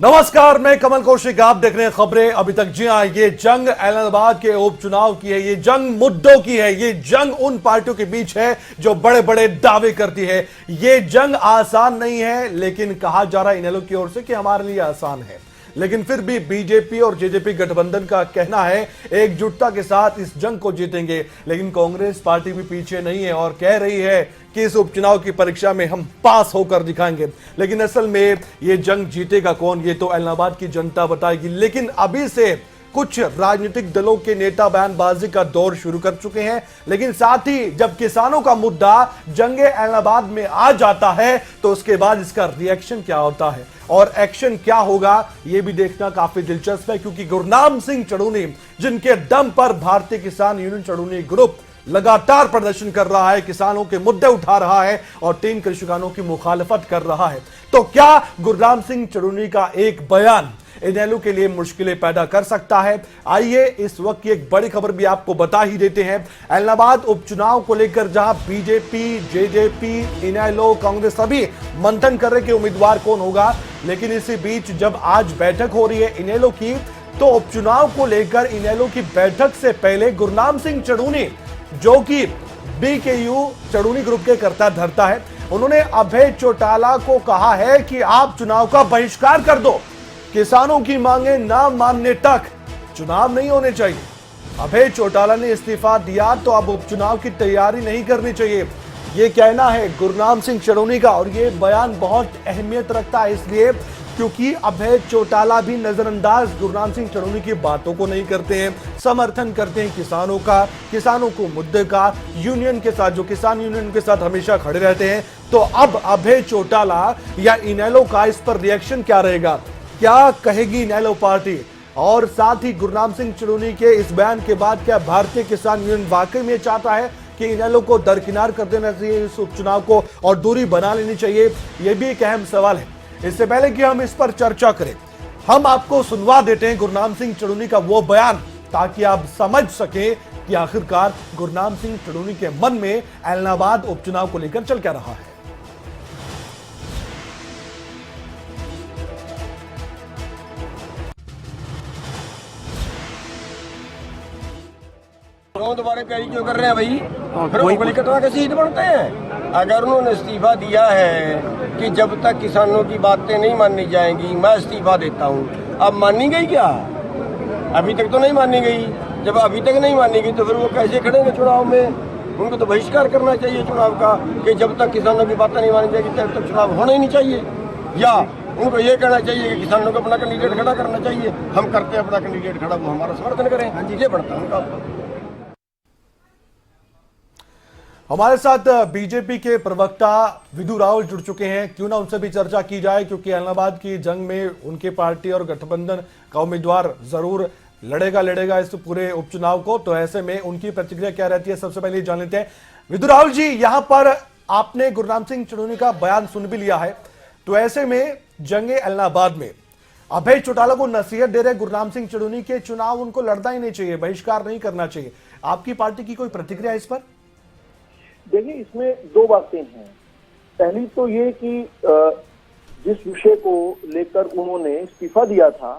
नमस्कार, मैं कमल कौशिक, आप देख रहे हैं खबरें अभी तक। जी हां, ये जंग ऐलनाबाद के उपचुनाव की है, ये जंग मुद्दों की है, ये जंग उन पार्टियों के बीच है जो बड़े बड़े दावे करती है। ये जंग आसान नहीं है, लेकिन कहा जा रहा है इनेलो की ओर से कि हमारे लिए आसान है। लेकिन फिर भी बीजेपी और जेजेपी गठबंधन का कहना है एकजुटता के साथ इस जंग को जीतेंगे। लेकिन कांग्रेस पार्टी भी पीछे नहीं है और कह रही है कि इस उपचुनाव की परीक्षा में हम पास होकर दिखाएंगे। लेकिन असल में ये जंग जीतेगा कौन, ये तो ऐलनाबाद की जनता बताएगी। लेकिन अभी से कुछ राजनीतिक दलों के नेता बयानबाजी का दौर शुरू कर चुके हैं। लेकिन साथ ही जब किसानों का मुद्दा जंगे ऐलनाबाद में आ जाता है तो उसके बाद इसका रिएक्शन क्या होता है और एक्शन क्या होगा, यह भी देखना काफी दिलचस्प है। क्योंकि गुरनाम सिंह चड़ूनी, जिनके दम पर भारतीय किसान यूनियन चड़ूनी ग्रुप लगातार प्रदर्शन कर रहा है, किसानों के मुद्दे उठा रहा है और 3 कृषि कानूनों की मुखालफत कर रहा है, तो क्या गुरनाम सिंह चड़ूनी का एक बयान इनेलो के लिए मुश्किलें पैदा कर सकता है? आइए इस वक्त की एक बड़ी खबर भी आपको बता ही देते हैं। ऐलनाबाद उपचुनाव को लेकर जहां बीजेपी, जेजेपी, इनेलो, कांग्रेस सभी मंथन कर रहे कि उम्मीदवार कौन होगा, लेकिन इसी बीच जब आज बैठक हो रही है इनेलो की, तो उपचुनाव को लेकर इनेलो की बैठक से पहले गुरनाम सिंह चड़ूनी, जो कि बीकेयू चड़ूनी ग्रुप के कर्ता धर्ता है, उन्होंने अभय चौटाला को कहा है कि आप चुनाव का बहिष्कार कर दो, किसानों की मांगे ना मानने तक चुनाव नहीं होने चाहिए। अभय चौटाला ने इस्तीफा दिया तो अब उपचुनाव की तैयारी नहीं करनी चाहिए, यह कहना है गुरनाम सिंह चड़ूनी का। और यह बयान बहुत अहमियत रखता है इसलिए क्योंकि अभय चौटाला भी नजरअंदाज गुरनाम सिंह चड़ूनी की बातों को नहीं करते हैं, समर्थन करते हैं किसानों का, किसानों को मुद्दे का, यूनियन के साथ, जो किसान यूनियन के साथ हमेशा खड़े रहते हैं। तो अब अभय चौटाला या इनेलो का इस पर रिएक्शन क्या रहेगा, क्या कहेगी इनेलो पार्टी? और साथ ही गुरनाम सिंह चड़ूनी के इस बयान के बाद क्या भारतीय किसान यूनियन वाकई में चाहता है कि इनेलो को दरकिनार कर देना चाहिए इस उपचुनाव को और दूरी बना लेनी चाहिए? यह भी एक अहम सवाल है। इससे पहले कि हम इस पर चर्चा करें, हम आपको सुनवा देते हैं गुरनाम सिंह चड़ूनी का वो बयान, ताकि आप समझ सकें कि आखिरकार गुरनाम सिंह चड़ूनी के मन में ऐलनाबाद उपचुनाव को लेकर चल क्या रहा है। दोबारा प्यारी क्यों कर रहे हैं भाई? फिर उंगली कटवा के शहीद बनते हैं। अगर उन्होंने इस्तीफा दिया है कि जब तक किसानों की बातें नहीं मानी जाएंगी मैं इस्तीफा देता हूँ, अब मानी गई क्या? अभी तक तो नहीं मानी गई। जब अभी तक नहीं मानी गई तो फिर वो कैसे खड़ेंगे चुनाव में? उनको तो बहिष्कार करना चाहिए चुनाव का कि जब तक किसानों की बातें नहीं मानी जाएगी तब तक चुनाव होना ही नहीं चाहिए। या उनको ये कहना चाहिए कि किसानों को अपना कैंडिडेट खड़ा करना चाहिए, हम करते हैं अपना कैंडिडेट खड़ा, वो हमारा समर्थन करें। ये बढ़ता है उनका। हमारे साथ बीजेपी के प्रवक्ता विधु रावल जुड़ चुके हैं, क्यों ना उनसे भी चर्चा की जाए, क्योंकि ऐलनाबाद की जंग में उनके पार्टी और गठबंधन का उम्मीदवार जरूर लड़ेगा इस पूरे उपचुनाव को। तो ऐसे में उनकी प्रतिक्रिया क्या रहती है, सबसे पहले जान लेते हैं। विधु रावल जी, यहां पर आपने गुरनाम सिंह चड़ूनी का बयान सुन भी लिया है, तो ऐसे में जंगे ऐलनाबाद में अभय चौटाला को नसीहत दे रहे गुरनाम सिंह चड़ूनी के चुनाव उनको लड़ना ही नहीं चाहिए, बहिष्कार नहीं करना चाहिए, आपकी पार्टी की कोई प्रतिक्रिया इस पर? देखिए, इसमें 2 बातें हैं। पहली तो ये कि जिस विषय को लेकर उन्होंने इस्तीफा दिया था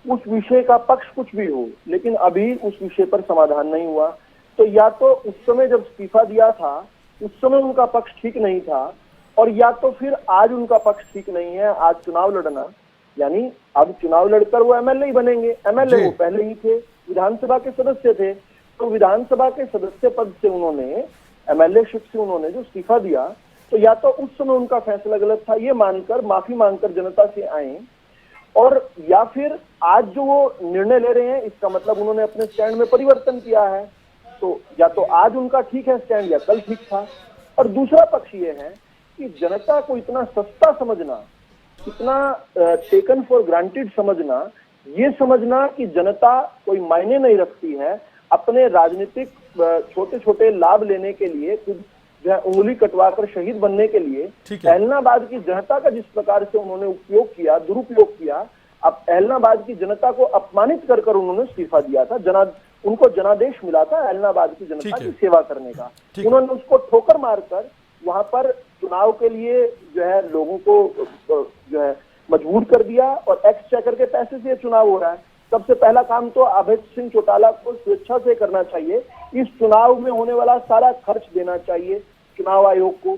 उस विषय का पक्ष कुछ भी हो, लेकिन अभी उस विषय पर समाधान नहीं हुआ। तो या तो उस समय जब इस्तीफा दिया था उस समय उनका पक्ष ठीक नहीं था, और या तो फिर आज उनका पक्ष ठीक नहीं है। आज चुनाव लड़ना यानी अब चुनाव लड़कर वो एमएलए ही बनेंगे। एमएलए वो पहले ही थे, विधानसभा के सदस्य थे, तो विधानसभा के सदस्य पद से उन्होंने, एमएलए शिप से उन्होंने जो इस्तीफा दिया, तो या तो उस समय उनका फैसला गलत था ये मानकर माफी मांगकर जनता से आए, और या फिर आज जो वो निर्णय ले रहे हैं इसका मतलब उन्होंने अपने स्टैंड में परिवर्तन किया है। तो या तो आज उनका ठीक है स्टैंड या कल ठीक था। और दूसरा पक्ष ये है कि जनता को इतना सस्ता समझना, इतना टेकन फॉर ग्रांटेड समझना, ये समझना कि जनता कोई मायने नहीं रखती है, अपने राजनीतिक छोटे छोटे लाभ लेने के लिए खुद जो है उंगली कटवाकर शहीद बनने के लिए ऐलनाबाद की जनता का जिस प्रकार से उन्होंने उपयोग किया, दुरुपयोग किया, अब ऐलनाबाद की जनता को अपमानित कर कर उन्होंने इस्तीफा दिया था। उनको जनादेश मिला था ऐलनाबाद की जनता की सेवा करने का, उन्होंने उसको ठोकर मारकर वहां पर चुनाव के लिए जो है लोगों को जो है मजबूर कर दिया और एक्सचेकर के पैसे से चुनाव हो रहा है। सबसे पहला काम तो अभय सिंह चौटाला को स्वेच्छा से करना चाहिए, इस चुनाव में होने वाला सारा खर्च देना चाहिए चुनाव आयोग को।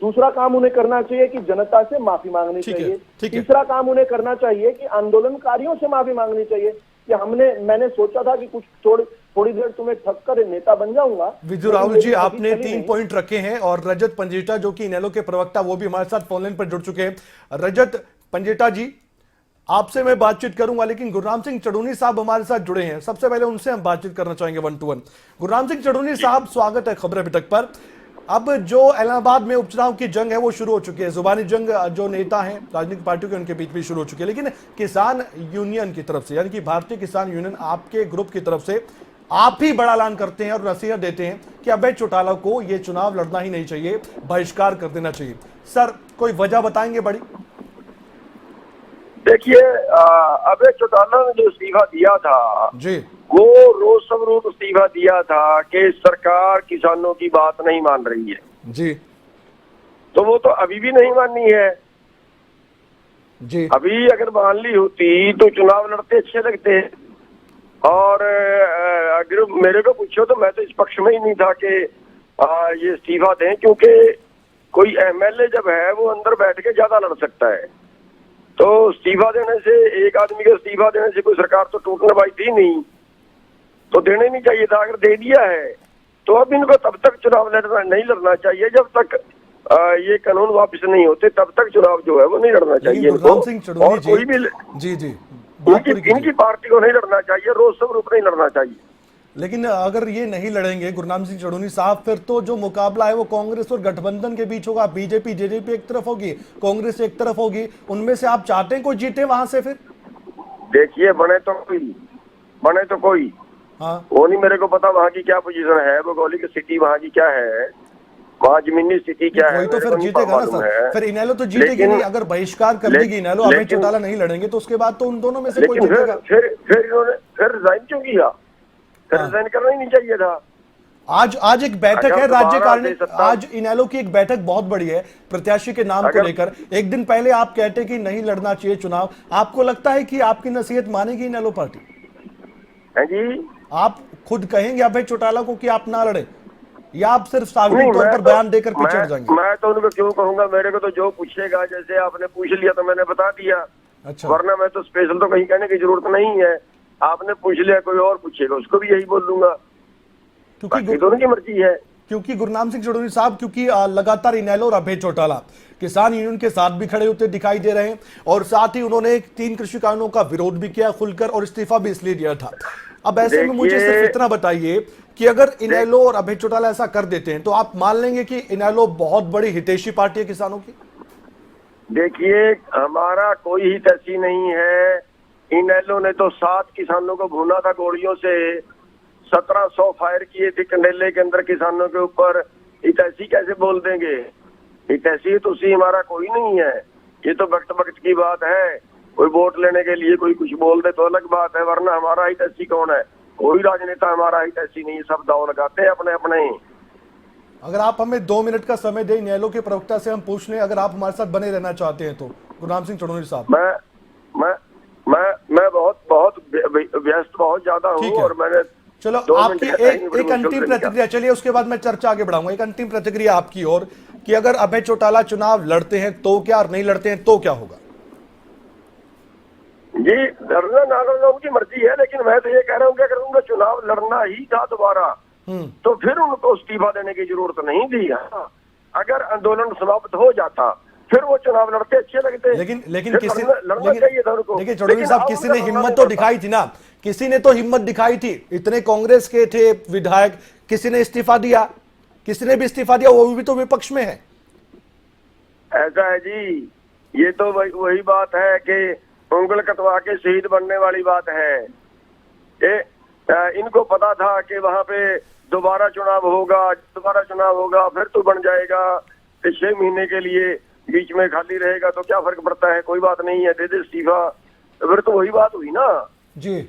दूसरा काम उन्हें करना चाहिए कि जनता से माफी मांगनी चाहिए। तीसरा काम उन्हें करना चाहिए कि आंदोलनकारियों से माफी मांगनी चाहिए कि मैंने सोचा था कि कुछ थोड़ी देर तुम्हें ठग कर नेता बन जाऊंगा। विजू राहुल जी, आपने 3 पॉइंट रखे हैं और रजत पंजेटा जो कि इनेलो के प्रवक्ता, वो भी हमारे साथ फोनलाइन पर जुड़ चुके हैं। रजत पंजेटा जी, आपसे मैं बातचीत करूंगा, लेकिन गुरनाम सिंह चढ़ूनी साहब हमारे साथ जुड़े हैं, सबसे पहले उनसे हम बातचीत करना चाहेंगे 1 to 1। गुरनाम सिंह चढ़ूनी साहब, स्वागत है खबर अभी तक पर। अब जो इलाहाबाद में उपचुनाव की जंग है वो शुरू हो चुकी है, जुबानी जंग जो नेता हैं राजनीतिक पार्टियों के उनके बीच भी शुरू हो चुकी है, लेकिन किसान यूनियन की तरफ से, यानी कि भारतीय किसान यूनियन आपके ग्रुप की तरफ से आप ही बड़ा ऐलान करते हैं और नसीहत देते हैं कि अभय चौटाला को ये चुनाव लड़ना ही नहीं चाहिए, बहिष्कार कर देना चाहिए। सर, कोई वजह बताएंगे बड़ी? देखिए, अभय चौटाला ने जो इस्तीफा दिया था जी, वो रोज स्वरूप इस्तीफा दिया था कि सरकार किसानों की बात नहीं मान रही है जी, तो वो तो अभी भी नहीं माननी है जी। अभी अगर मान ली होती तो चुनाव लड़ते अच्छे लगते। और अगर मेरे को पूछो तो मैं तो इस पक्ष में ही नहीं था कि ये इस्तीफा दें, क्योंकि कोई एमएलए जब है वो अंदर बैठ के ज्यादा लड़ सकता है, तो इस्तीफा देने से, एक आदमी के इस्तीफा देने से कोई सरकार तो टूटने वाली थी नहीं, तो देने नहीं चाहिए था। अगर दे दिया है तो अब इनको तब तक चुनाव नहीं लड़ना चाहिए जब तक ये कानून वापस नहीं होते, तब तक चुनाव जो है वो नहीं लड़ना चाहिए। गुरनाम सिंह चढ़ूनी और कोई भी जी जी इनकी पार्टी को नहीं लड़ना चाहिए, रोज स्वरूप नहीं लड़ना चाहिए। लेकिन अगर ये नहीं लड़ेंगे गुरनाम सिंह चढ़ूनी साहब, फिर तो जो मुकाबला है वो कांग्रेस और गठबंधन के बीच होगा। बीजेपी जेजेपी एक तरफ होगी, कांग्रेस एक तरफ होगी, उनमें से आप चाहते हैं कोई जीते वहां से? फिर देखिए, बने तो कोई हाँ, वो नहीं मेरे को पता वहाँ की क्या पोजीशन है, भौगोलिक स्थिति वहाँ की क्या है, वहाँ जमीनी स्थिति क्या है, तो फिर जीतेगा ना सर। फिर इनेलो तो जीतेगी नहीं, अगर बहिष्कार कर देगी इनेलो, अभय चौटाला नहीं लड़ेंगे तो उसके बाद तो उन दोनों में से कोई जीतेगा। फिर इन्होंने रिजाइन क्यों किया? रिजाइन करना ही नहीं चाहिए था। आज एक बैठक है राज्यकारिणी, आज इनेलो की एक बैठक बहुत बड़ी है प्रत्याशी के नाम को लेकर। एक दिन पहले आप कहते कि नहीं लड़ना चाहिए चुनाव, आपको लगता है कि आपकी नसीहत मानेगी इनेलो पार्टी? है जी, आप खुद कहेंगे अभय चौटाला को कि आप ना लड़े, या आप सिर्फ सार्वजनिक तौर पर बयान देकर पीछे हट जाएंगे? मैं तो उनको क्यों कहूंगा, मेरे को तो जो पूछेगा, जैसे आपने पूछ लिया तो मैंने बता दिया। अच्छा, वरना मैं तो स्पेशल तो कहीं कहने की जरूरत नहीं है। आपने पूछ लिया, कोई और पूछेगा उसको भी यही बोल दूंगा, क्योंकि दोनों की मर्जी है। क्योंकि गुरनाम सिंह चढ़ूनी साहब, क्योंकि लगातार इनेलो और अभय चौटाला किसान यूनियन के साथ भी खड़े होते दिखाई दे रहे हैं, और साथ ही उन्होंने 3 कृषि कानूनों का विरोध भी किया खुलकर, और इस्तीफा भी इसलिए दिया था। अब ऐसे में मुझे सिर्फ इतना बताइए कि अगर इनेलो और अभय चौटाला ऐसा कर देते हैं तो आप मान लेंगे कि इनेलो बहुत बड़ी हितैषी पार्टी है किसानों की? देखिए, हमारा कोई हित ऐसी नहीं है। इनेलो ने तो 7 किसानों को भूना था गोलियों से, 1700 फायर किए थे कंडेले के अंदर किसानों के ऊपर। हितैषी कैसे बोल देंगे? हितैषी तो उसी हमारा कोई नहीं है। ये तो वक्त की बात है, कोई वोट लेने के लिए कोई कुछ बोल दे तो अलग बात है, वरना हमारा हितैषी कौन है? कोई राजनेता हमारा हितैषी नहीं, सब दाव लगाते हैं अपने अपने। अगर आप हमें 2 मिनट का समय दें, इनेलो के प्रवक्ता से हम पूछ लें, अगर आप हमारे साथ बने रहना चाहते हैं तो। गुरनाम सिंह चढ़ूनी साहब, मैं बहुत व्यस्त बहुत ज्यादा हूँ, और मैंने चलो आपकी एक अंतिम प्रतिक्रिया, चलिए उसके बाद मैं चर्चा आगे बढ़ाऊंगा। एक अंतिम प्रतिक्रिया आपकी ओर कि अगर अभय चौटाला चुनाव लड़ते हैं तो क्या, और नहीं लड़ते हैं तो क्या होगा? जी, लड़ना ना लड़ना उनकी मर्जी है, लेकिन मैं तो ये कह रहा हूँ कि अगर उनका चुनाव लड़ना ही था दोबारा तो फिर उनको इस्तीफा देने की जरूरत नहीं थी। अगर आंदोलन समाप्त हो जाता फिर वो चुनाव लड़ते अच्छे लगते। लेकिन चौधरी साहब, किसी ने हिम्मत तो दिखाई थी ना, किसी ने तो हिम्मत दिखाई थी। इतने कांग्रेस के थे विधायक, किसी ने इस्तीफा दिया, किसी ने भी इस्तीफा दिया, वो भी तो विपक्ष में है। ऐसा है जी, ये तो वही बात है कि उंगल कटवा के शहीद बनने वाली बात है। इनको पता था कि वहां पे दोबारा चुनाव होगा, फिर तो बन जाएगा, 6 महीने के लिए बीच में खाली रहेगा तो क्या फर्क पड़ता है, कोई बात नहीं है, दे दे इस्तीफा, तो फिर तो वही बात हुई ना जी।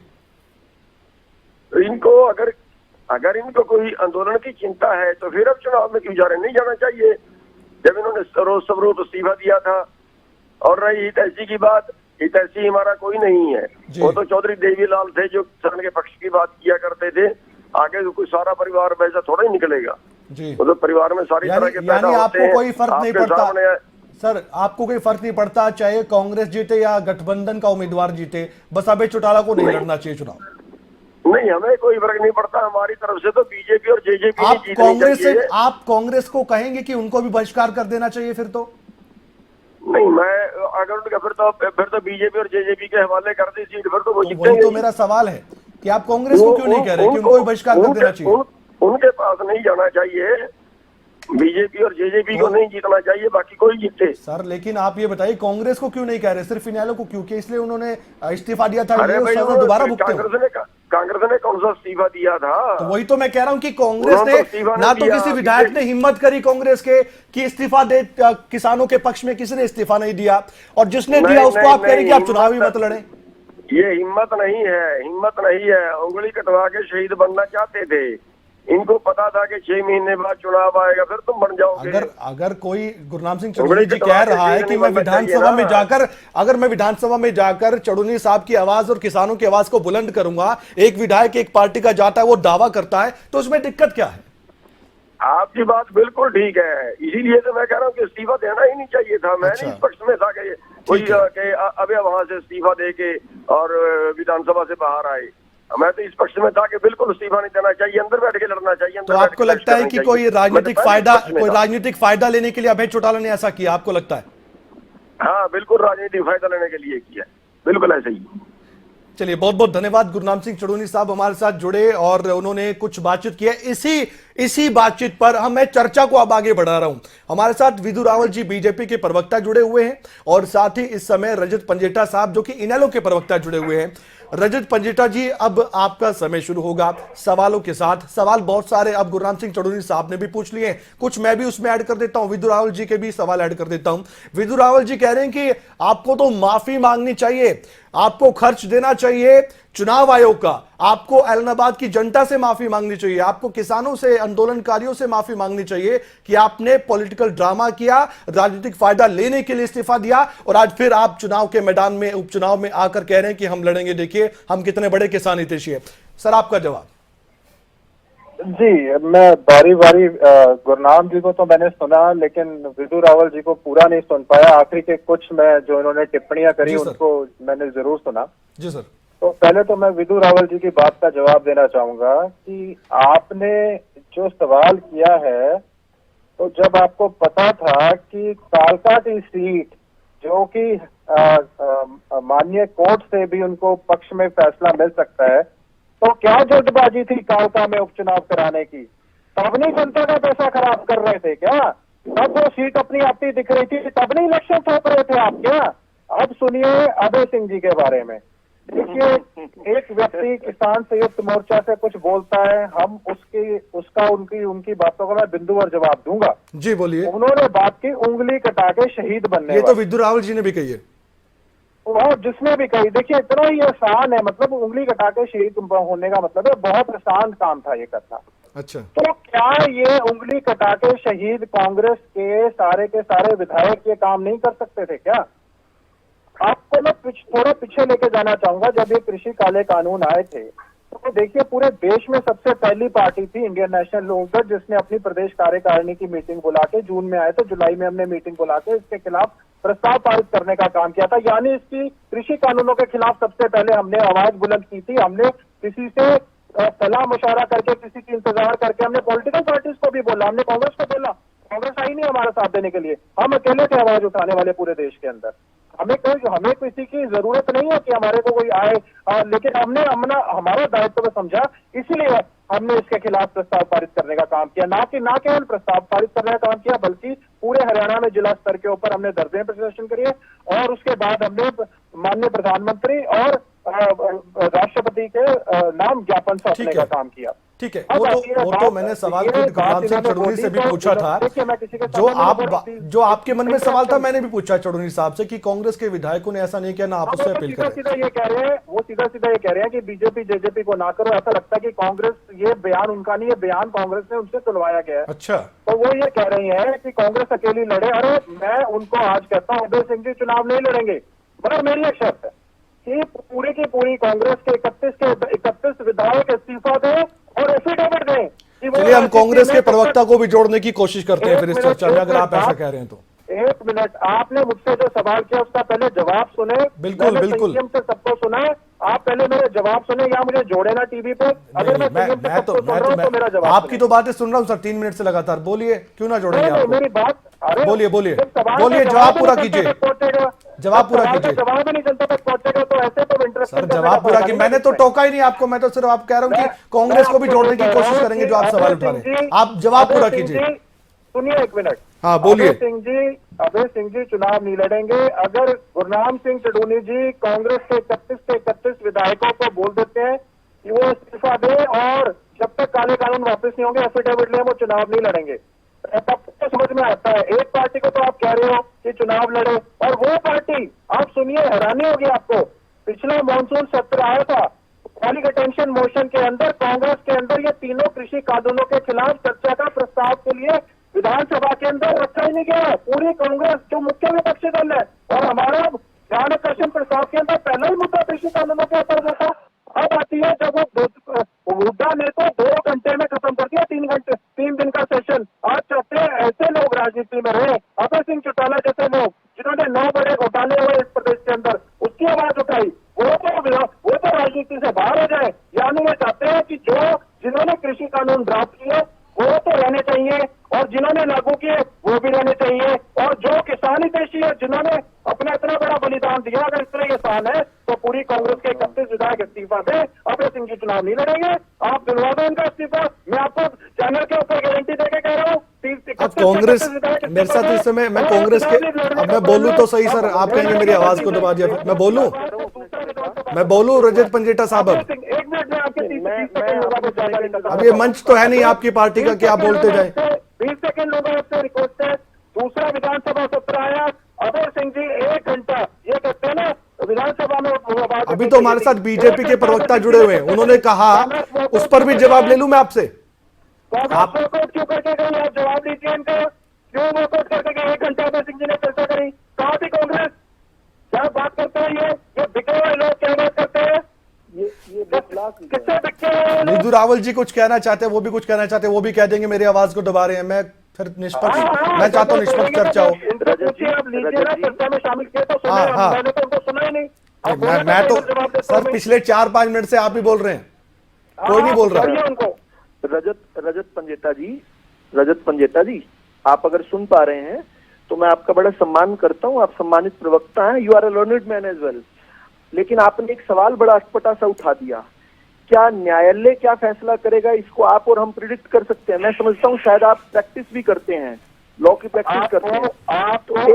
तो इनको अगर इनको कोई आंदोलन की चिंता है तो फिर अब चुनाव में क्यों जा रहे? नहीं जाना चाहिए। जब इन्होंने रोज स्वरूप इस्तीफा दिया था और रही हितैषी की बात, हितैषी हमारा कोई नहीं है। जी। वो तो चौधरी देवीलाल थे जो किसान के पक्ष की बात किया करते थे। आगे तो कोई सारा परिवार वैसा थोड़ा ही निकलेगा। जी, वो तो परिवार में सारी तरह के पैदा यानी होते आपको हैं। कोई फर्क नहीं आपके पड़ता सामने सर, आपको कोई फर्क नहीं पड़ता चाहे कांग्रेस जीते या गठबंधन का उम्मीदवार जीते, बस अभय चौटाला को नहीं लड़ना चाहिए चुनाव? नहीं, हमें कोई फर्क नहीं पड़ता। हमारी तरफ से तो बीजेपी और जेजेपी आप जीतनी कांग्रेस से चाहिए। आप कांग्रेस को कहेंगे कि उनको भी बहिष्कार कर देना चाहिए फिर तो? नहीं, मैं अगर उनका फिर तो बीजेपी और जेजेपी के हवाले कर दी सीट, फिर तो वो वही जीतेंगे। तो मेरा सवाल है कि आप कांग्रेस को क्यों नहीं कह रहे कि उनको भी बहिष्कार कर देना चाहिए? उनके पास नहीं जाना चाहिए। बीजेपी और जेजेपी को नहीं जीतना चाहिए, बाकी कोई जीते। सर लेकिन आप ये बताइए कांग्रेस को क्यों नहीं कह रहे, सिर्फ इनेलो को क्यों? कि इसलिए उन्होंने इस्तीफा दिया था, अरे ये भाई, सजा दोबारा भुगते हो? कांग्रेस ने कौन सा इस्तीफा दिया था? तो वही तो मैं कह रहा हूं कि कांग्रेस उन्होंने ने तो इस्तीफा नहीं ना तो दिया। किसी विधायक ने हिम्मत करी कांग्रेस के कि इस्तीफा दे, किसानों के पक्ष में किसी ने इस्तीफा नहीं दिया, और जिसने दिया उसको आप कह रहे कि आप चुनाव ही मत लड़े। ये हिम्मत नहीं है, हिम्मत नहीं है। उंगली कटवा के शहीद बनना चाहते थे। इनको पता था कि 6 महीने बाद चुनाव आएगा, फिर तुम बन जाओगे। अगर कोई गुरनाम सिंह चढ़ूनी जी कह रहा है कि मैं विधानसभा में जाकर, अगर मैं विधानसभा में जाकर चढ़ूनी साहब की आवाज और किसानों की आवाज को बुलंद करूंगा, एक विधायक एक पार्टी का जाता है, वो दावा करता है, तो उसमें दिक्कत क्या है? आपकी बात बिल्कुल ठीक है। इसीलिए तो मैं कह रहा हूँ कि इस्तीफा देना ही नहीं चाहिए था। मैं अच्छा। नहीं इस पक्ष में था कि कोई अभी वहां से इस्तीफा दे के और विधानसभा से बाहर आए। मैं तो इस पक्ष में था कि बिल्कुल इस्तीफा नहीं देना चाहिए, अंदर बैठ के लड़ना चाहिए। तो आपको लगता है कि कोई राजनीतिक फायदा लेने के लिए अभय चौटाला ने ऐसा किया, आपको लगता है? हाँ, बिल्कुल राजनीतिक फायदा लेने के लिए किया, बिल्कुल ऐसे ही। चलिए, बहुत बहुत धन्यवाद। गुरनाम सिंह चढ़ूनी साहब हमारे साथ जुड़े और उन्होंने कुछ बातचीत की है। इसी बातचीत पर मैं चर्चा को अब आगे बढ़ा रहा हूं। हमारे साथ विधु रावल जी बीजेपी के प्रवक्ता जुड़े हुए हैं, और साथ ही इस समय रजत पंजेटा साहब जो कि इनेलो के प्रवक्ता जुड़े हुए हैं। रजत पंजेटा जी, अब आपका समय शुरू होगा सवालों के साथ। सवाल बहुत सारे अब गुरनाम सिंह चढ़ूनी साहब ने भी पूछ लिए, कुछ मैं भी उसमें ऐड कर देता हूं, विधु रावल जी के भी सवाल ऐड कर देता हूं। विधु रावल जी कह रहे हैं कि आपको तो माफी मांगनी चाहिए, आपको खर्च देना चाहिए चुनाव आयोग का, आपको ऐलनाबाद की जनता से माफी मांगनी चाहिए, आपको किसानों से, आंदोलनकारियों से माफी मांगनी चाहिए कि आपने पॉलिटिकल ड्रामा किया, राजनीतिक फायदा लेने के लिए इस्तीफा दिया, और आज फिर आप चुनाव के मैदान में, उपचुनाव में आकर कह रहे हैं कि हम लड़ेंगे, देखिए हम कितने बड़े किसान हितैषी है। सर, आपका जवाब। जी, मैं बारी बारी गुरनाम जी को तो मैंने सुना, लेकिन विधु रावल जी को पूरा नहीं सुन पाया। आखिरी के कुछ मैं जो इन्होंने टिप्पणियां करी उनको मैंने जरूर सुना। जी सर। तो पहले तो मैं विधु रावल जी की बात का जवाब देना चाहूंगा कि आपने जो सवाल किया है, तो जब आपको पता था कि कालका की सीट जो कि माननीय कोर्ट से भी उनको पक्ष में फैसला मिल सकता है, तो क्या जल्दबाजी थी कालका में उपचुनाव कराने की? तब नहीं जनता का पैसा खराब कर रहे थे क्या? तब वो सीट अपनी आपकी दिख रही थी, तब नहीं इलेक्शन थोप रहे थे आप क्या? अब सुनिए अभय सिंह जी के बारे में। देखिए, एक व्यक्ति किसान संयुक्त मोर्चा से कुछ बोलता है, हम उनकी बातों का मैं बिंदुवार जवाब दूंगा। जी बोलिए। उन्होंने बात की उंगली कटा के शहीद बनने, ये तो विधु रावल जी ने भी कही है, और जिसने भी कही। देखिए, इतना ही आसान है, मतलब उंगली कटा के शहीद होने का मतलब है बहुत आसान काम था ये करना। अच्छा, तो क्या ये उंगली कटा के शहीद कांग्रेस के सारे विधायक ये काम नहीं कर सकते थे क्या? आपको मैं थोड़ा पीछे लेके जाना चाहूंगा। जब ये कृषि काले कानून आए थे, तो देखिए पूरे देश में सबसे पहली पार्टी थी इंडियन नेशनल लोकदल, जिसने अपनी प्रदेश कार्यकारिणी की मीटिंग बुला के, जून में आए थे, जुलाई में हमने मीटिंग बुला के इसके खिलाफ प्रस्ताव पारित करने का काम किया था। यानी इसकी कृषि कानूनों के खिलाफ सबसे पहले हमने आवाज बुलंद की थी। हमने किसी से सलाह मशवरा करके, किसी की इंतजार करके, हमने पॉलिटिकल पार्टीज को भी बोला, हमने कांग्रेस को बोला, कांग्रेस आई नहीं हमारा साथ देने के लिए। हम अकेले थे आवाज उठाने वाले पूरे देश के अंदर। हमें किसी की जरूरत नहीं है कि हमारे को कोई आए, लेकिन हमने हमारा दायित्व समझा, इसीलिए हमने इसके खिलाफ प्रस्ताव पारित करने का काम किया। ना केवल प्रस्ताव पारित करने का काम किया, बल्कि पूरे हरियाणा में जिला स्तर के ऊपर हमने धरने प्रदर्शन करिए, और उसके बाद हमने माननीय प्रधानमंत्री और राष्ट्रपति के नाम ज्ञापन सौंपने का काम किया। ठीक है, अब वो आती है तो बात, मैंने सवाल ये खुद बात गुरनाम सिंह इन्होंने चढ़ूनी से भी बोली तो पूछा था। देखिए, मैं किसी के सामने जो आपके मन में सवाल था मैंने भी पूछा चढ़ूनी साहब से कि कांग्रेस के विधायकों ने ऐसा नहीं किया, ना आपस में अपील सीधा करे। सीधा ये कह रहे हैं, वो सीधा सीधा ये कह रहे हैं कि बीजेपी जेजेपी को ना करो। ऐसा लगता है कि कांग्रेस, ये बयान उनका नहीं है, बयान कांग्रेस ने उनसे सुनवाया गया है। अच्छा, तो वो ये कह रही है कि कांग्रेस अकेली लड़े। अरे मैं उनको आज कहता हूं अभय सिंह जी चुनाव नहीं लड़ेंगे, मगर मेरी एक शर्त है कि पूरी की पूरी कांग्रेस के 31 विधायक इस्तीफा दें और एफिडेविट दें कि वो चलिए हम कांग्रेस के राजनीति में प्रवक्ता को भी जोड़ने की कोशिश करते हैं फिर इस एक चर्चा में, मिनट, अगर आप एक ऐसा मिनट, कह रहे हैं तो। एक मिनट, आपने मुझसे जो सवाल किया उसका पहले जवाब सुने। बिल्कुल, मैंने बिल्कुल। संयम से सबको सुना है। आप पहले मेरे जवाब सुने या मुझे जोड़े ना टीवी पे। अगर मैं संयम से सबको सुन रहा हूं तो मेरा जवाब आपकी सुने। तो बातें सुन रहा हूं सर 3 मिनट से लगातार, बोलिए क्यों ना जोड़ेंगे नहीं, आपको। मेरी बात, अरे बोलिए, बोलिए, जब सवाल का बोलिए, जवाब पूरा नहीं कीजिए। जनता तक पहुंचेगा, जवाब पूरा सवाल का कीजिए। जवाब ही नहीं जनता तक पहुंचेगा तो ऐसे तो इंटरेस्ट सर जवाब पूरा की, मैंने तो टोका ही नहीं आपको, मैं तो सिर्फ आप कह रहा हूं कि कांग्रेस को भी जोड़ने की कोशिश करेंगे जो आप सवाल उठा रहे हैं। आप जवाब पूरा कीजिए। सुनिए एक मिनट। हाँ, बोलिए। अभय सिंह जी चुनाव नहीं लड़ेंगे। अगर गुरनाम सिंह चढ़ूनी जी कांग्रेस के 31 विधायकों को बोल देते हैं कि वो इस्तीफा दे और जब तक काले कानून वापस नहीं होंगे एफिडेविट ले, वो चुनाव नहीं लड़ेंगे। तब तो समझ में आता है। एक पार्टी को तो आप कह रहे हो कि चुनाव लड़े और वो पार्टी, आप सुनिए, हैरानी होगी आपको, पिछला मॉनसून सत्र आया था, पब्लिक अटेंशन मोशन के अंदर कांग्रेस के अंदर ये तीनों कृषि कानूनों के खिलाफ चर्चा का प्रस्ताव के लिए विधानसभा के अंदर रखा ही नहीं गया। पूरी कांग्रेस जो मुख्य विपक्षी दल है और हमारा ध्यान आकर्षण प्रस्ताव के अंदर पहला ही मुद्दा कृषि कानूनों के ऊपर था। अब आती है जब वो मुद्दा ने तो 2 घंटे में खत्म कर दिया, 3 दिन का सेशन। आज चाहते हैं ऐसे लोग राजनीति में रहे, अभय सिंह चौटाला जैसे लोग जिन्होंने 9 बड़े घोटाले हुए इस प्रदेश के अंदर, उसकी आवाज उठाई, वो तो राजनीति से बाहर हो जाए। यानी ये चाहते हैं कि जिन्होंने कृषि कानून ड्राफ्ट किए वो तो रहने चाहिए और जिन्होंने लागू किए वो भी रहने चाहिए, और जो किसान हितैषी है जिन्होंने अपना इतना बड़ा बलिदान दिया, अगर इतने किसान है तो पूरी कांग्रेस के 31 विधायक इस्तीफा दें। अभय सिंह जी चुनाव नहीं लड़ेंगे, आप दिलवा दो उनका इस्तीफा। मैं आपको चैनल के ऊपर गारंटी देके कह रहा हूँ। अब कांग्रेस मेरे साथ इस समय, मैं कांग्रेस के, अब मैं बोलूं तो सही सर, आप कहेंगे मेरी आवाज को दबा दिया, मैं बोलूं रजत पंजेटा साहब। अब एक मिनट में आपके अब ये मंच तो है नहीं आपकी पार्टी का कि आप बोलते जाए। 20 सेकंड लोगों आपसे रिक्वेस्ट है। दूसरा विधानसभा सत्र आया, अभय सिंह जी 1 घंटा, ये कहते हैं ना विधानसभा में अभी तो हमारे साथ बीजेपी के प्रवक्ता जुड़े हुए हैं, उन्होंने कहा, उस पर भी जवाब ले लूं मैं आपसे। आप वॉकआउट क्यों करके गए? आप जवाब दीजिए इनको, क्यों वॉकआउट करके गए? 1 घंटा अभय सिंह जी ने चर्चा करी, कहाँ थी कांग्रेस? क्या बात करते हैं ये बिके हुए लोग, क्या बात करते हैं? किससे बिके हुए लोग? निधु रावल जी कुछ कहना चाहते हैं, वो भी कुछ कहना चाहते हैं, वो भी कह देंगे मेरी आवाज को दबा रहे हैं। मैं फिर निष्पक्ष, मैं चाहता हूँ निष्पक्ष चर्चा हो। आप लीजिए ना, चर्चा में शामिल किया तो सुने, मैंने तो उनको सुना ही नहीं। मैं तो सर पिछले 4-5 मिनट से आप ही बोल रहे हैं, कोई नहीं बोल रहा। उनको रजत पंजेता जी, आप अगर सुन पा रहे हैं तो मैं आपका बड़ा सम्मान करता हूं, आप सम्मानित प्रवक्ता हैं, you are a learned man as well. लेकिन आपने एक सवाल बड़ा अटपटा सा उठा दिया, क्या न्यायालय क्या फैसला करेगा इसको आप और हम प्रिडिक्ट कर सकते हैं? मैं समझता हूँ शायद आप प्रैक्टिस भी करते हैं, लॉ की प्रैक्टिस करते हैं।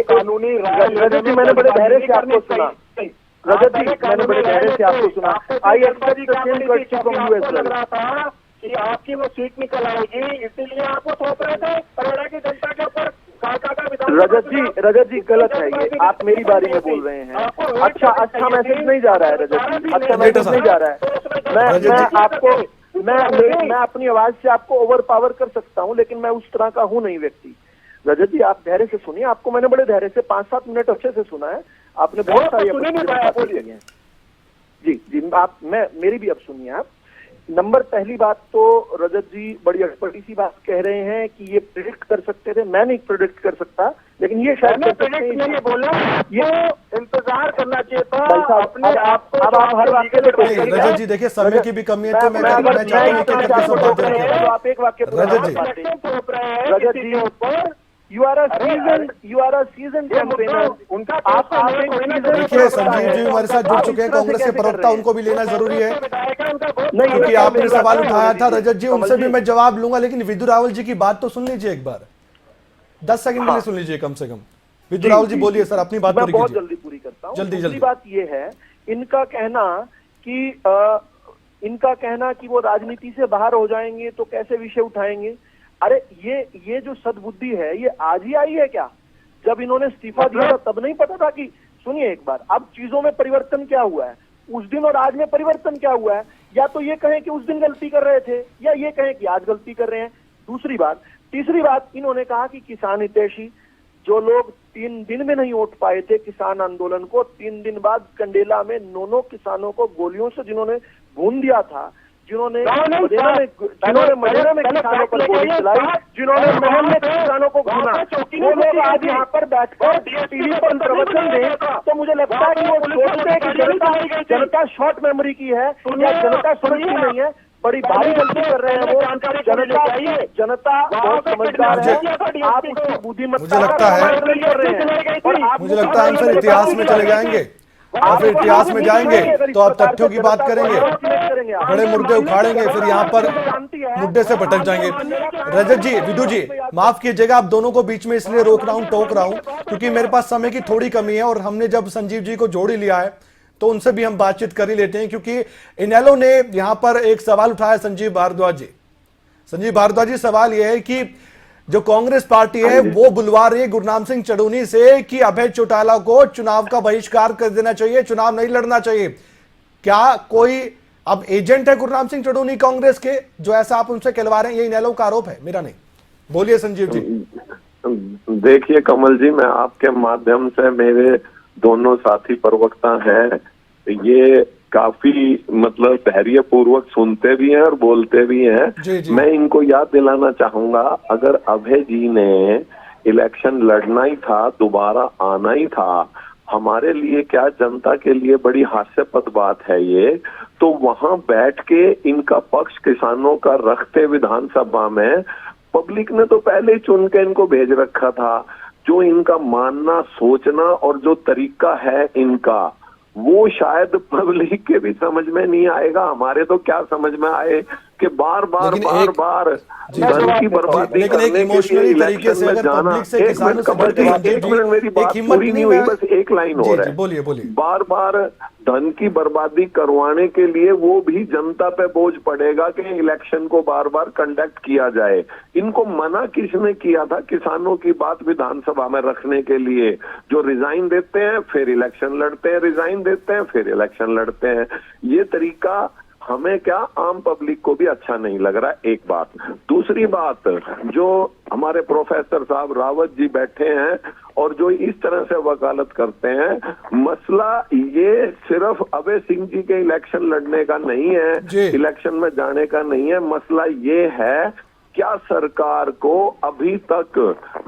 कानूनी रजत जी, मैंने बड़े धैर्य से आपको सुना। रजत जी, मैंने बड़े धैर्य से आपको सुना। I expect the same question from you as well. कि आपकी वो सीट निकल आएगी, इसीलिए आपको थोप रहे थे हरियाणा की जनता के ऊपर। रजत जी गलत है ये, आप मेरी बारी में बोल रहे हैं। अच्छा मैसेज नहीं जा रहा है रजत जी, अच्छा मैसेज नहीं जा रहा है। मैं अपनी आवाज से आपको ओवर पावर कर सकता हूं, लेकिन मैं उस तरह का हूं नहीं व्यक्ति। रजत जी, आप धैर्य से सुनिए, आपको मैंने बड़े धैर्य से 5-7 मिनट अच्छे से सुना है, आपने बहुत सारी जी आप मेरी भी अब सुनिए आप। नंबर पहली बात तो रजत जी बड़ी अटपटी सी बात कह रहे हैं कि ये प्रेडिक्ट कर सकते थे, मैं नहीं प्रेडिक्ट कर सकता, लेकिन ये शायद नहीं बोला, ये इंतजार करना चाहिए था अपने आप को। अब आप हर वाक्य में रजत जी देखिए समय की भी कमी है, तो मैं चाहता हूं कि आप एक वाक्य Rajat ji, you are a season campaigner. देखिए संजीव जी हमारे साथ जुड़ चुके हैं, कांग्रेस के प्रवक्ता, उनको भी लेना जरूरी है क्योंकि आपने सवाल उठाया था। रजत जी, उनसे भी मैं जवाब लूंगा, लेकिन विदु रावल जी की बात तो सुन लीजिए एक बार, 10 सेकंड के लिए सुन लीजिए कम से कम। विदु रावल जी बोलिए सर, अपनी बात पूरी कीजिए। जल्दी पूरी करता हूँ। जल्दी बात ये है, इनका कहना कि इनका कहना कि वो राजनीति से बाहर हो जाएंगे तो कैसे विषय उठाएंगे। अरे ये जो सद्बुद्धि है ये आज ही आई है क्या? जब इन्होंने इस्तीफा दिया था तब नहीं पता था कि, सुनिए एक बार, अब चीजों में परिवर्तन क्या हुआ है, उस दिन और आज में परिवर्तन क्या हुआ है? या तो ये कहें कि उस दिन गलती कर रहे थे, या ये कहें कि आज गलती कर रहे हैं। दूसरी बात, तीसरी बात, इन्होंने कहा कि किसान हितैषी जो लोग 3 दिन में नहीं उठ पाए थे किसान आंदोलन को, 3 दिन बाद कंडेला में 9 किसानों को गोलियों से जिन्होंने भून दिया था, जिन्होंने मदीना में किसानों पर गोली चलाई, जिन्होंने महल में किसानों को भूना, वो लोग आज यहाँ पर बैठकर टीवी पर प्रवचन दें तो मुझे लगता है कि वो सोचते हैं कि जनता शॉर्ट मेमोरी की है या जनता समझती नहीं है। बड़ी भारी गलती कर रहे हैं वो। जनता बहुत समझदार है, आप उसकी बुद्धिमत्ता मुझे लगता है हम फिर इतिहास में चले जाएंगे और फिर इतिहास में जाएंगे तो आप तथ्यों की बात करेंगे, बड़े मुद्दे उखाड़ेंगे, फिर यहाँ पर मुद्दे से भटक जाएंगे। रजत जी, विदु जी, माफ कीजिएगा आप दोनों को बीच में इसलिए रोक रहा हूं, टोक रहा हूं क्योंकि मेरे पास समय की थोड़ी कमी है और हमने जब संजीव जी को जोड़ ही लिया है तो उनसे भी हम बातचीत कर ही लेते हैं, क्योंकि इनेलो ने यहां पर एक सवाल उठाया। संजीव भारद्वाज जी, सवाल यह है कि जो कांग्रेस पार्टी है वो बुलवा रही है गुरनाम सिंह चड़ूनी से कि अभय चौटाला को चुनाव का बहिष्कार कर देना चाहिए, चुनाव नहीं लड़ना चाहिए। क्या कोई अब एजेंट है गुरनाम सिंह चड़ूनी कांग्रेस के जो ऐसा आप उनसे कहलवा रहे हैं? ये इनेलो का आरोप है, मेरा नहीं। बोलिए संजीव जी। देखिए कमल जी, मैं आपके माध्यम से, मेरे दोनों साथी प्रवक्ता हैं, ये काफी मतलब धैर्य पूर्वक सुनते भी हैं और बोलते भी हैं। मैं इनको याद दिलाना चाहूंगा, अगर अभय जी ने इलेक्शन लड़ना ही था, दोबारा आना ही था, हमारे लिए क्या जनता के लिए बड़ी हास्यास्पद बात है ये, तो वहां बैठ के इनका पक्ष किसानों का रखते विधानसभा में पब्लिक ने तो पहले ही चुन के इनको भेज रखा था। जो इनका मानना, सोचना और जो तरीका है इनका, वो शायद पब्लिक के भी समझ में नहीं आएगा। हमारे तो क्या समझ में आए कि बार बार धन की बर्बादी करने के लिए इलेक्शन में जाना। एक मिनट मेरी बात पूरी नहीं हुई, बस एक लाइन हो रहा है। बोलिए। बार बार धन की बर्बादी करवाने के लिए वो भी जनता पे बोझ पड़ेगा कि इलेक्शन को बार बार कंडक्ट किया जाए। इनको मना किसने किया था किसानों की बात विधानसभा में रखने के लिए? जो रिजाइन देते हैं फिर इलेक्शन लड़ते हैं, रिजाइन देते हैं फिर इलेक्शन लड़ते हैं। ये तरीका हमें क्या, आम पब्लिक को भी अच्छा नहीं लग रहा, एक बात। दूसरी बात, जो हमारे प्रोफेसर साहब रावत जी बैठे हैं और जो इस तरह से वकालत करते हैं, मसला ये सिर्फ अभय सिंह जी के इलेक्शन लड़ने का नहीं है, इलेक्शन में जाने का नहीं है। मसला ये है, क्या सरकार को अभी तक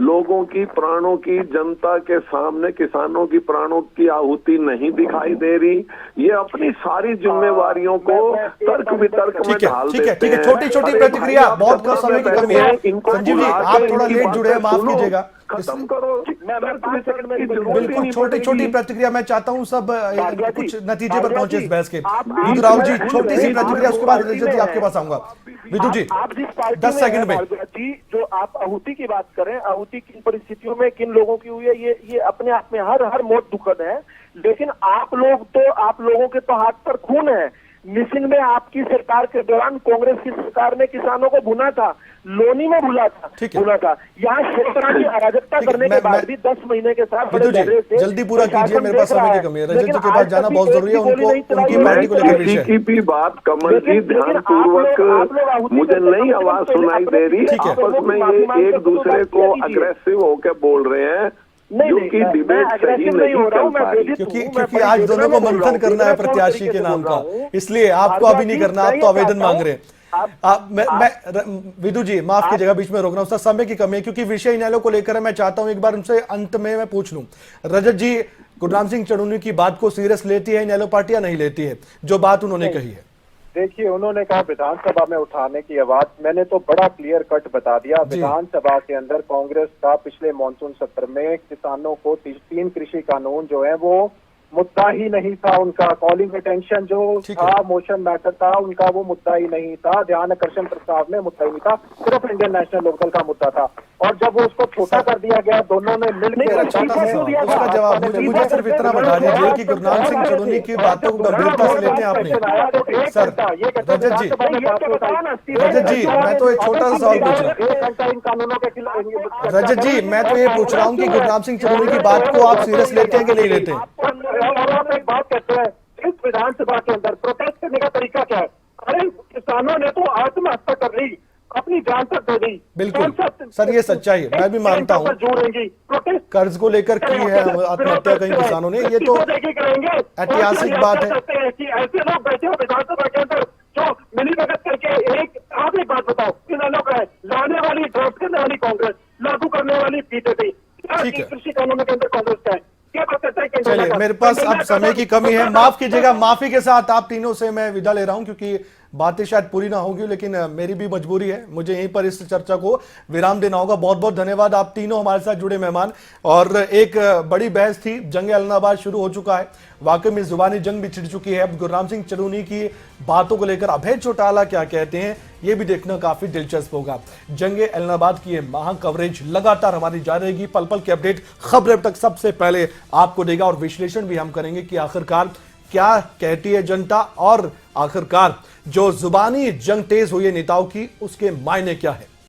लोगों की प्राणों की, जनता के सामने किसानों की प्राणों की आहुति नहीं दिखाई दे रही? ये अपनी सारी जिम्मेवारियों को तर्क वितर्क में ढाल देते हैं। छोटी छोटी प्रतिक्रिया, बहुत कम समय की कमी है। संजीव जी, आप थोड़ा लेट जुड़े हैं, माफ कीजिएगा। खत्म करो। बिल्कुल छोटी छोटी प्रतिक्रिया मैं चाहता हूँ सब कुछ नतीजे पर पहुंचे इस बहस के। विदु राव जी, छोटी सी प्रतिक्रिया, उसके बाद रजत जी आपके पास आऊंगा। विदु जी, आप जिस पार्टी 10 सेकंड में जी, जो आप आहूति की बात करें, आहूति किन परिस्थितियों में किन लोगों की हुई है, ये अपने आप में हर मौत दुखद है। लेकिन आप लोगों के तो हाथ पर खून है। मिसिंग में आपकी सरकार के दौरान कांग्रेस की सरकार ने किसानों को भुना था, लोनी में भुना था। यहाँ शेखरा की अराजकता करने के बाद भी 10 महीने के साथ जल्दी पूरा कीजिए, मेरे पास समय की कमी है। रजत जी के पास जाना बहुत जरूरी है, उनको उनकी पार्टी को लेकर विषय। किसी की बात कमल जी ध्यान पूर्वक, मुझे नई आवाज सुनाई दे रही, आपस में ये एक दूसरे को अग्रेसिव होकर बोल रहे हैं, क्योंकि डिबेट सही नहीं चल पा रही। क्योंकि आज दोनों को मंथन करना है प्रत्याशी के नाम का, इसलिए आपको अभी नहीं करना, आप तो आवेदन मांग रहे हैं। विदु जी माफ कीजिएगा, बीच में रोक रहा हूं, समय की कमी है क्योंकि विषय इनेलो को लेकर मैं चाहता हूं एक बार उनसे अंत में मैं पूछ लूं। रजत जी, गुरनाम सिंह चड़ूनी की बात को सीरियस लेती है इनेलो पार्टी या नहीं लेती है, जो बात उन्होंने कही है? देखिए, उन्होंने कहा विधानसभा में उठाने की आवाज, मैंने तो बड़ा क्लियर कट बता दिया। विधानसभा के अंदर कांग्रेस का पिछले मॉनसून सत्र में किसानों को 3 कृषि कानून जो है वो मुद्दा ही नहीं था उनका। कॉलिंग अटेंशन जो ठीक था, मोशन मैटर था उनका, वो मुद्दा ही नहीं था। ध्यान आकर्षण प्रस्ताव में मुद्दा ही नहीं था, सिर्फ इंडियन नेशनल लोकदल का मुद्दा था। और जब वो उसको छोटा कर दिया गया, दोनों ने मिलकर छोटा सा सवाल, उसका जवाब मुझे सिर्फ इतना बता दीजिए कि गुरनाम सिंह चढ़ूनी की बातों को गंभीरता से लेते हैं आपने? सर रजत जी, रजत जी, मैं तो एक छोटा सा सवाल पूछ रहा हूँ। इन कानूनों के खिलाफ रजत जी, मैं तो ये पूछ रहा हूँ कि गुरनाम सिंह चढ़ूनी की बात को आप सीरियस लेते हैं कि नहीं लेते? आप एक बात कहते हैं, इस विधानसभा के अंदर प्रोटेस्ट करने का तरीका क्या है? अरे किसानों ने तो आत्महत्या कर ली, अपनी जान तक दे दी। बिल्कुल सर, ये सच्चाई है, मैं भी मानता हूँ। कर्ज को लेकर की है आत्महत्या कई किसानों ने, ये तो ऐतिहासिक बात है। ऐसे लोग बैठे हो विधानसभा के अंदर जो मिली भगत करके आप एक बात बताओ, किसानों का है लाने वाली, ड्राफ्ट करने वाली कांग्रेस, लागू करने वाली बीजेपी, ठीक है। कृषि कानूनों के अंदर कांग्रेस का है। क्या बात करता है? चलिए, मेरे पास अब समय की कमी है, माफ कीजिएगा। माफी के साथ आप तीनों से मैं विदा ले रहा हूं, क्योंकि बातें शायद पूरी ना होगी, लेकिन मेरी भी मजबूरी है, मुझे यहीं पर इस चर्चा को विराम देना होगा। बहुत बहुत धन्यवाद आप तीनों हमारे साथ जुड़े मेहमान। और एक बड़ी बहस थी, जंग ऐलनाबाद शुरू हो चुका है, वाकई में जुबानी जंग भी छिड़ चुकी है। अब गुरनाम सिंह चढ़ूनी की बातों को लेकर अभय चौटाला क्या कहते हैं, यह भी देखना काफी दिलचस्प होगा। जंग ऐलनाबाद की महा कवरेज लगातार हमारी जारी रहेगी, पल पल की अपडेट खबरें अब तक सबसे पहले आपको देगा, और विश्लेषण भी हम करेंगे कि आखिरकार क्या कहती है जनता, और आखिरकार जो जुबानी जंग तेज हुई है नेताओं की, उसके मायने क्या है।